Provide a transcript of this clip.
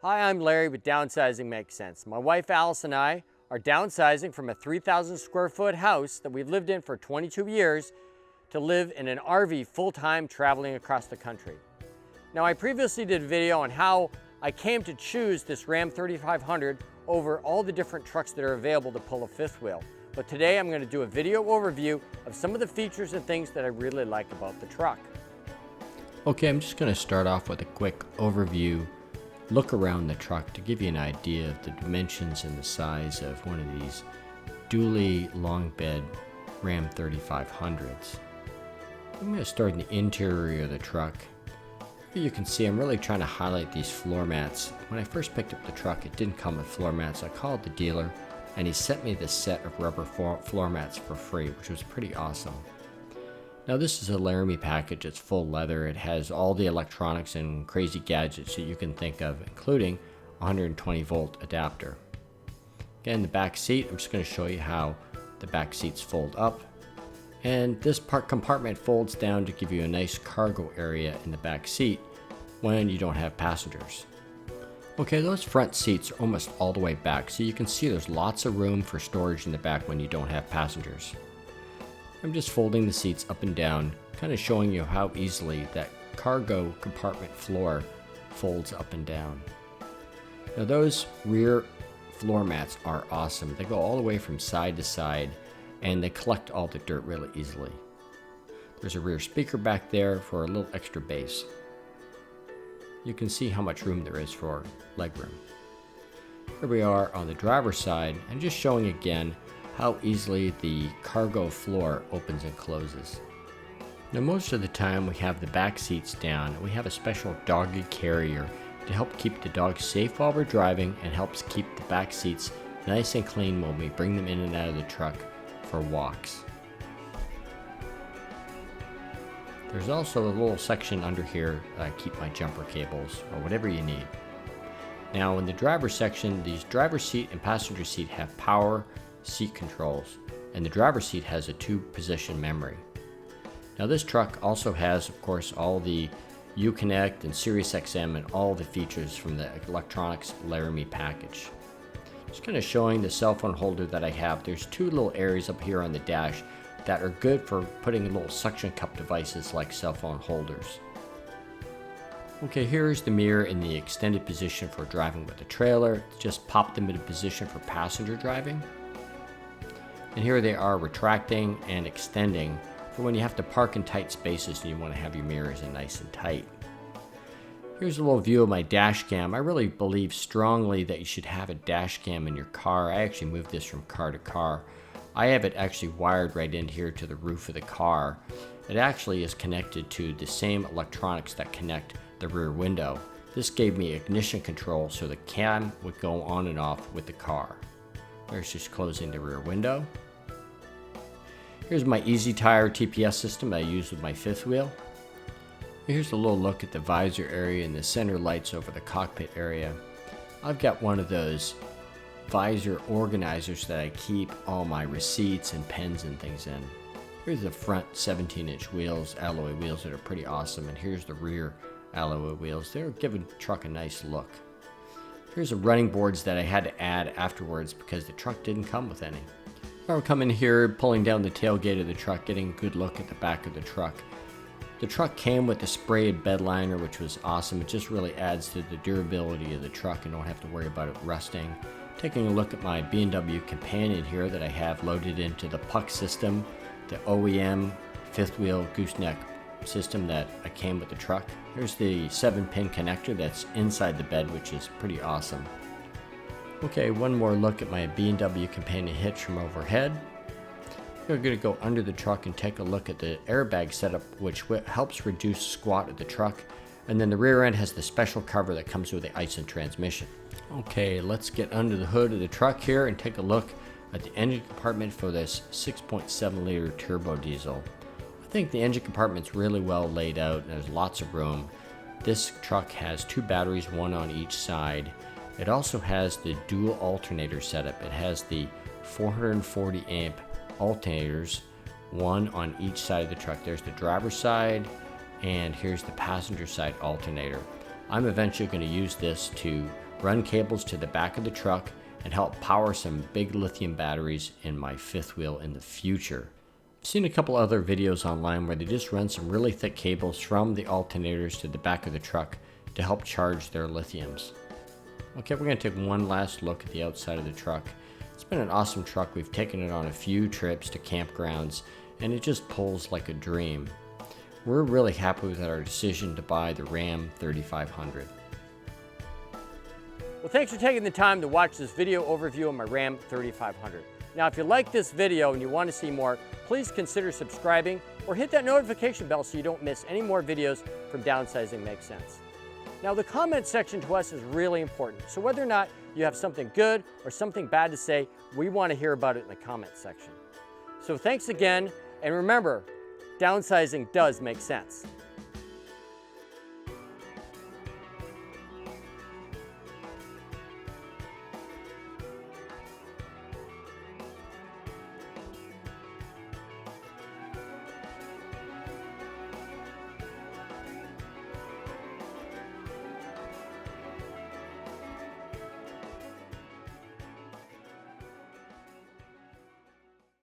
Hi, I'm Larry with Downsizing Makes Sense. My wife Alice and I are downsizing from a 3,000 square foot house that we've lived in for 22 years to live in an RV full-time traveling across the country. Now, I previously did a video on how I came to choose this Ram 3500 over all the different trucks that are available to pull a fifth wheel. But today I'm going to do a video overview of some of the features and things that I really like about the truck. Okay, I'm just going to start off with a quick overview look around the truck to give you an idea of the dimensions and the size of one of these dually long bed Ram 3500s. I'm going to start in the interior of the truck. Here you can see I'm really trying to highlight these floor mats. When I first picked up the truck, it didn't come with floor mats. I called the dealer and he sent me this set of rubber floor mats for free, which was pretty awesome. Now this is a Laramie package. It's full leather. It has all the electronics and crazy gadgets that you can think of, including a 120 volt adapter. Again, the back seat, I'm just going to show you how the back seats fold up. And this compartment folds down to give you a nice cargo area in the back seat when you don't have passengers. Okay, those front seats are almost all the way back, so you can see there's lots of room for storage in the back when you don't have passengers. I'm just folding the seats up and down, kind of showing you how easily that cargo compartment floor folds up and down. Now those rear floor mats are awesome. They go all the way from side to side and they collect all the dirt really easily. There's a rear speaker back there for a little extra bass. You can see how much room there is for legroom. Here we are on the driver's side and just showing again how easily the cargo floor opens and closes. Now most of the time we have the back seats down and we have a special doggy carrier to help keep the dogs safe while we're driving and helps keep the back seats nice and clean when we bring them in and out of the truck for walks. There's also a little section under here that I keep my jumper cables or whatever you need. Now in the driver's section, these driver's seat and passenger seat have power seat controls, and the driver's seat has a 2-position memory. Now this truck also has, of course, all the Uconnect and Sirius XM and all the features from the electronics Laramie package. Just kind of showing the cell phone holder that I have. There's 2 little areas up here on the dash that are good for putting little suction cup devices like cell phone holders. Okay, here's the mirror in the extended position for driving with the trailer. Just pop them into position for passenger driving. And here they are retracting and extending for when you have to park in tight spaces and you want to have your mirrors in nice and tight. Here's a little view of my dash cam. I really believe strongly that you should have a dash cam in your car. I actually moved this from car to car. I have it actually wired right in here to the roof of the car. It actually is connected to the same electronics that connect the rear window. This gave me ignition control so the cam would go on and off with the car. There's just closing the rear window. Here's my eezee tire TPS system that I use with my fifth wheel. Here's a little look at the visor area and the center lights over the cockpit area. I've got one of those visor organizers that I keep all my receipts and pens and things in. Here's the front 17-inch wheels, alloy wheels that are pretty awesome, and here's the rear alloy wheels. They're giving the truck a nice look. Here's the running boards that I had to add afterwards because the truck didn't come with any. We're coming here, pulling down the tailgate of the truck, getting a good look at the back of the truck. The truck came with a sprayed bed liner, which was awesome. It just really adds to the durability of the truck and don't have to worry about it rusting. Taking a look at my B&W companion here that I have loaded into the puck system, the OEM fifth wheel gooseneck system that I came with the truck. Here's the 7-pin connector that's inside the bed, which is pretty awesome. Okay, one more look at my B&W companion hitch from overhead. We're going to go under the truck and take a look at the airbag setup, which helps reduce squat of the truck. And then the rear end has the special cover that comes with the Aisin transmission. Okay, let's get under the hood of the truck here and take a look at the engine compartment for this 6.7 liter turbo diesel. I think the engine compartment's really well laid out and there's lots of room. This truck has 2 batteries, one on each side. It also has the dual alternator setup. It has the 440 amp alternators, one on each side of the truck. There's the driver's side and here's the passenger side alternator. I'm eventually going to use this to run cables to the back of the truck, and help power some big lithium batteries in my fifth wheel in the future. I've seen a couple other videos online where they just run some really thick cables from the alternators to the back of the truck to help charge their lithiums. Okay, we're going to take one last look at the outside of the truck. It's been an awesome truck. We've taken it on a few trips to campgrounds, and it just pulls like a dream. We're really happy with our decision to buy the Ram 3500. Well, thanks for taking the time to watch this video overview of my Ram 3500. Now, if you like this video and you want to see more, please consider subscribing or hit that notification bell so you don't miss any more videos from Downsizing Makes Sense. Now, the comment section to us is really important. So whether or not you have something good or something bad to say, we want to hear about it in the comment section. So thanks again, and remember, downsizing does make sense.